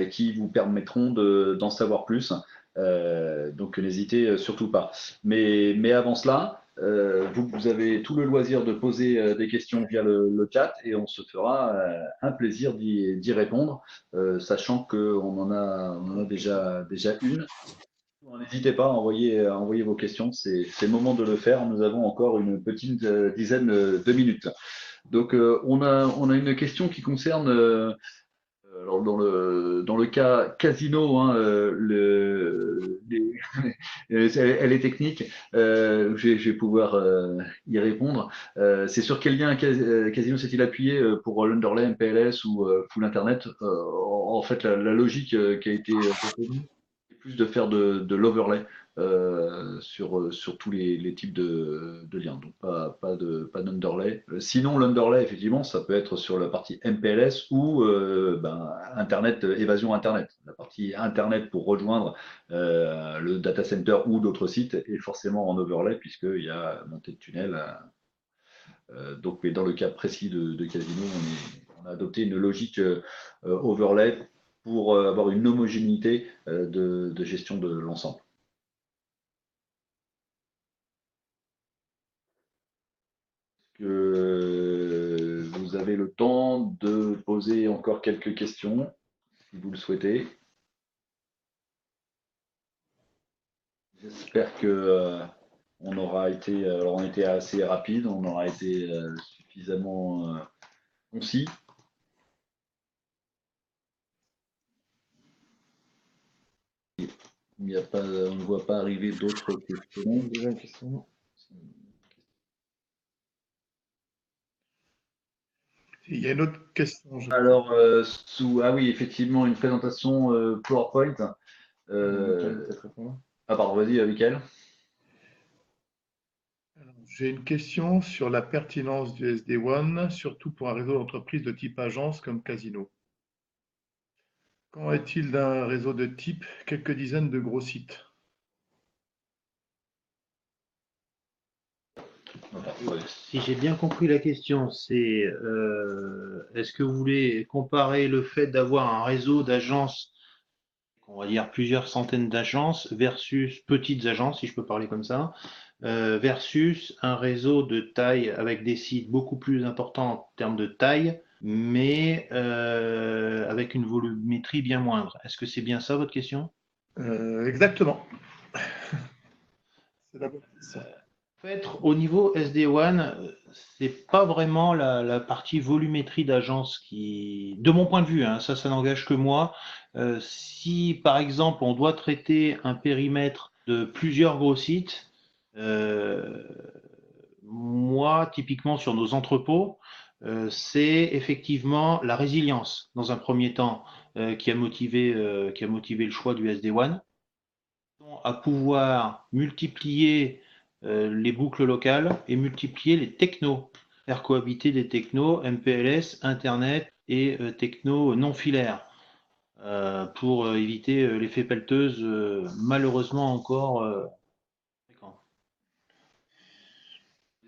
qui vous permettront d'en savoir plus. Donc n'hésitez surtout pas. Mais avant cela, vous avez tout le loisir de poser des questions via le chat et on se fera un plaisir d'y répondre, sachant qu'on en a déjà une. N'hésitez pas à envoyer vos questions, c'est le moment de le faire. Nous avons encore une petite dizaine de minutes. Donc, on a une question qui concerne, alors dans le cas casino, hein, elle est technique, je vais pouvoir y répondre. C'est sur quel lien Casino s'est-il appuyé pour l'underlay MPLS ou Full Internet? En fait, la logique qui a été retenue, plus de faire de l'overlay sur tous les types de liens. Donc pas d'underlay. Sinon, l'underlay, effectivement, ça peut être sur la partie MPLS ou Internet, évasion Internet. La partie Internet pour rejoindre le data center ou d'autres sites est forcément en overlay puisqu'il y a montée de tunnel. Donc, mais dans le cas précis de Casino, on a adopté une logique overlay pour avoir une homogénéité de gestion de l'ensemble. Est-ce que vous avez le temps de poser encore quelques questions, si vous le souhaitez? J'espère que on aura été, alors on était assez rapide, on aura été suffisamment concis. Il n'y a pas, on ne voit pas arriver d'autres questions. Déjà une question. Il y a une autre question. Alors, ah oui, effectivement, une présentation PowerPoint. Ah pardon, vas-y, Mickaël. J'ai une question sur la pertinence du SD-WAN, surtout pour un réseau d'entreprise de type agence comme Casino. Qu'en est-il d'un réseau de type quelques dizaines de gros sites? Si j'ai bien compris la question, c'est est-ce que vous voulez comparer le fait d'avoir un réseau d'agences, on va dire plusieurs centaines d'agences, versus petites agences, si je peux parler comme ça, versus un réseau de taille avec des sites beaucoup plus importants en termes de taille, mais avec une volumétrie bien moindre. Est-ce que c'est bien ça votre question? Exactement. C'est la bonne question. En fait, au niveau SD-WAN, c'est pas vraiment la partie volumétrie d'agence qui, de mon point de vue, hein, ça n'engage que moi. Si par exemple on doit traiter un périmètre de plusieurs gros sites, euh, moi typiquement sur nos entrepôts, c'est effectivement la résilience dans un premier temps qui a motivé le choix du SD-WAN, à pouvoir multiplier les boucles locales et multiplier les technos, faire cohabiter des technos, MPLS, Internet et technos non filaires pour éviter l'effet pelleteuse malheureusement encore fréquent.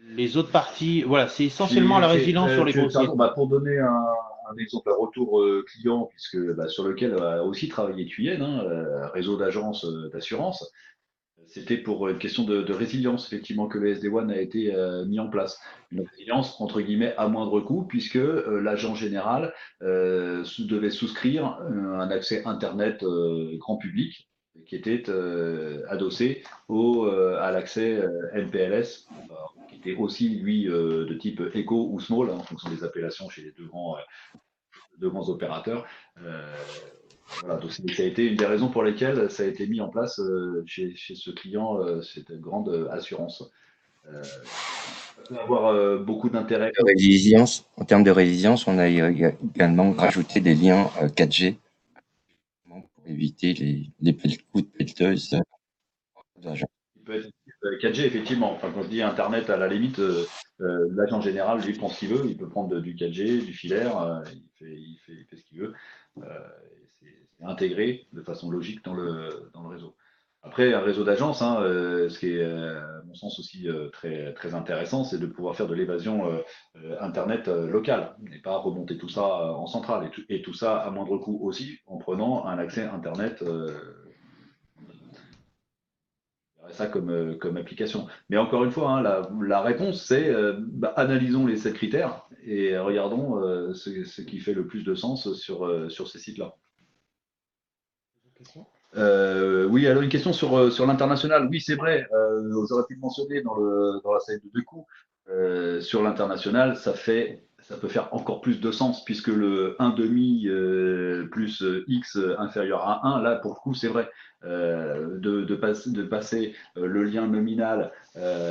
Les autres parties, voilà, c'est essentiellement la résilience sur les gros Tu as sites. raison. Bah, pour donner un exemple, un retour client, puisque sur lequel a aussi travaillé Thuyen, hein, réseau d'agences d'assurance, c'était pour une question de résilience, effectivement, que le SD-WAN a été mis en place. Une résilience, entre guillemets, à moindre coût, puisque l'agent général devait souscrire un accès Internet grand public qui était adossé à l'accès MPLS, qui était aussi, lui, de type Echo ou Small, hein, en fonction des appellations chez les deux grands opérateurs. Voilà, donc ça a été une des raisons pour lesquelles ça a été mis en place chez ce client, cette grande assurance. Ça peut avoir beaucoup d'intérêt. En termes de résilience, on a également rajouté des liens 4G pour éviter les coups de pelleteuse d'agents. Il peut être 4G, effectivement. Enfin, quand je dis Internet, à la limite, l'agent général, lui, prend ce qu'il veut. Il peut prendre du 4G, du filaire, il fait ce qu'il veut. C'est intégré de façon logique dans le réseau. Après, un réseau d'agences, hein, ce qui est, à mon sens, aussi très, très intéressant, c'est de pouvoir faire de l'évasion Internet locale et pas remonter tout ça en centrale. Et tout ça à moindre coût aussi, en prenant un accès Internet. Ça comme application. Mais encore une fois, hein, la réponse, c'est analysons les 7 critères et regardons ce qui fait le plus de sens sur ces sites-là. Oui, alors une question sur l'international. Oui, c'est vrai, j'aurais pu le mentionner dans la slide de deux coups. Sur l'international, ça peut faire encore plus de sens puisque le 1,5 plus X inférieur à 1, là, pour le coup, c'est vrai. De passer le lien nominal,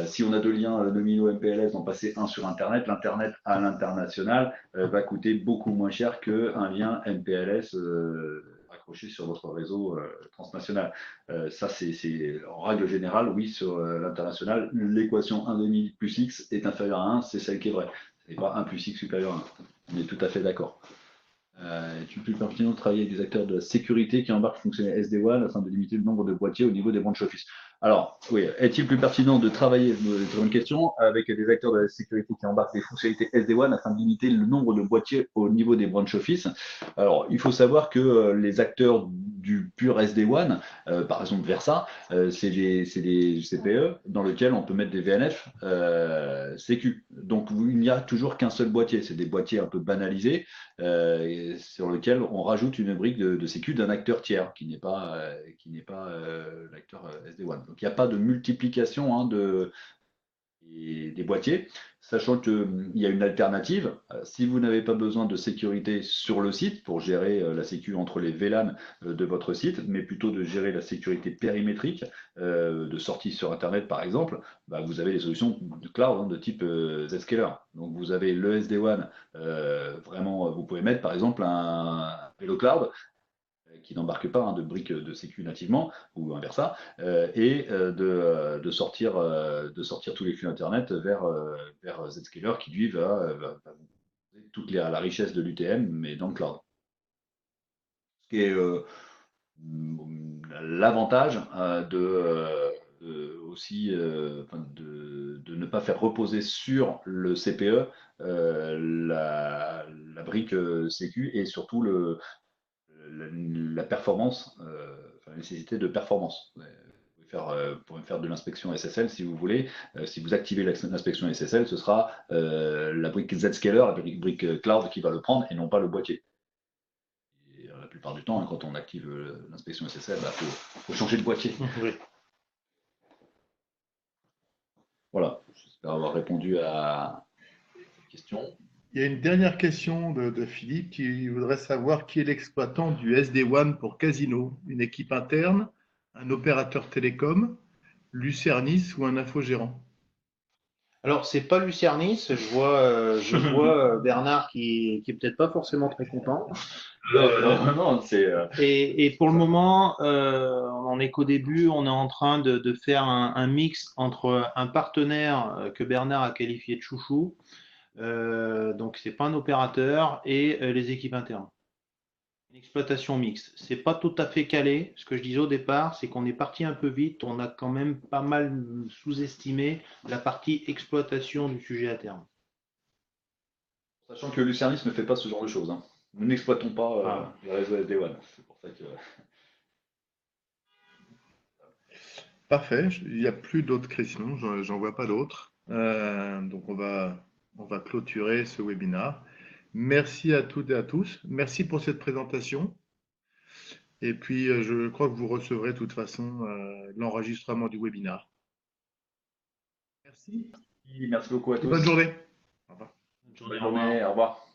si on a deux liens nominaux MPLS, d'en passer un sur Internet, l'Internet à l'international va coûter beaucoup moins cher qu'un lien MPLS accroché sur votre réseau transnational. Ça, c'est en règle générale, oui, sur l'international, l'équation 1,5 plus X est inférieure à 1, c'est celle qui est vraie. Ce n'est pas 1 plus X supérieur à 1. On est tout à fait d'accord. Est-il plus pertinent de travailler avec des acteurs de la sécurité qui embarquent fonctionner SD-WAN afin de limiter le nombre de boîtiers au niveau des branch office? Alors, oui, est-il plus pertinent de travailler, sur une question, avec des acteurs de la sécurité qui embarquent des fonctionnalités SD-WAN afin de limiter le nombre de boîtiers au niveau des branch office? Alors, il faut savoir que les acteurs du pur SD-WAN, par exemple Versa, c'est des CPE dans lesquels on peut mettre des VNF sécu. Donc, il n'y a toujours qu'un seul boîtier. C'est des boîtiers un peu banalisés sur lequel on rajoute une brique de sécu d'un acteur tiers qui n'est pas l'acteur SD-WAN. Donc il n'y a pas de multiplication hein, des boîtiers, sachant qu'il y a une alternative. Si vous n'avez pas besoin de sécurité sur le site pour gérer la sécu entre les VLAN de votre site, mais plutôt de gérer la sécurité périmétrique de sortie sur Internet par exemple, vous avez des solutions de cloud hein, de type Zscaler. Donc vous avez le SD-WAN, vraiment vous pouvez mettre par exemple un Velo Cloud qui n'embarque pas hein, de briques de sécu nativement ou inversa, et de sortir tous les flux Internet vers Zscaler qui lui va vous donner la richesse de l'UTM, mais dans le cloud. Ce qui est l'avantage aussi de ne pas faire reposer sur le CPE la brique sécu et surtout la performance, la nécessité de performance. Vous pouvez faire de l'inspection SSL si vous voulez. Si vous activez l'inspection SSL, ce sera la brique Zscaler, la brique cloud qui va le prendre et non pas le boîtier. Et la plupart du temps, hein, quand on active l'inspection SSL, faut changer de boîtier. Oui. Voilà. J'espère avoir répondu à cette question. Il y a une dernière question de Philippe qui voudrait savoir qui est l'exploitant du SD-WAN pour Casino, une équipe interne, un opérateur télécom, Lucernis ou un infogérant? Alors, c'est pas Lucernis, je vois Bernard qui est peut-être pas forcément très content. Non, c'est Et pour le moment, on en est qu'au début, on est en train de faire un mix entre un partenaire que Bernard a qualifié de chouchou, donc c'est pas un opérateur, et les équipes internes. Une exploitation mixte. C'est pas tout à fait calé. Ce que je disais au départ, c'est qu'on est parti un peu vite. On a quand même pas mal sous-estimé la partie exploitation du sujet à terme. sachant que Lucernis ne fait pas ce genre de choses. Hein. Nous n'exploitons pas Ah. le réseau SD-WAN. C'est pour ça que. Parfait, il n'y a plus d'autres questions, j'en vois pas d'autres. Donc on va clôturer ce webinaire. Merci à toutes et à tous. Merci pour cette présentation. Et puis je crois que vous recevrez de toute façon l'enregistrement du webinaire. Merci. Merci beaucoup à tous. Bonne journée. Au revoir. Bonne journée, Bonne au revoir. journée, au revoir.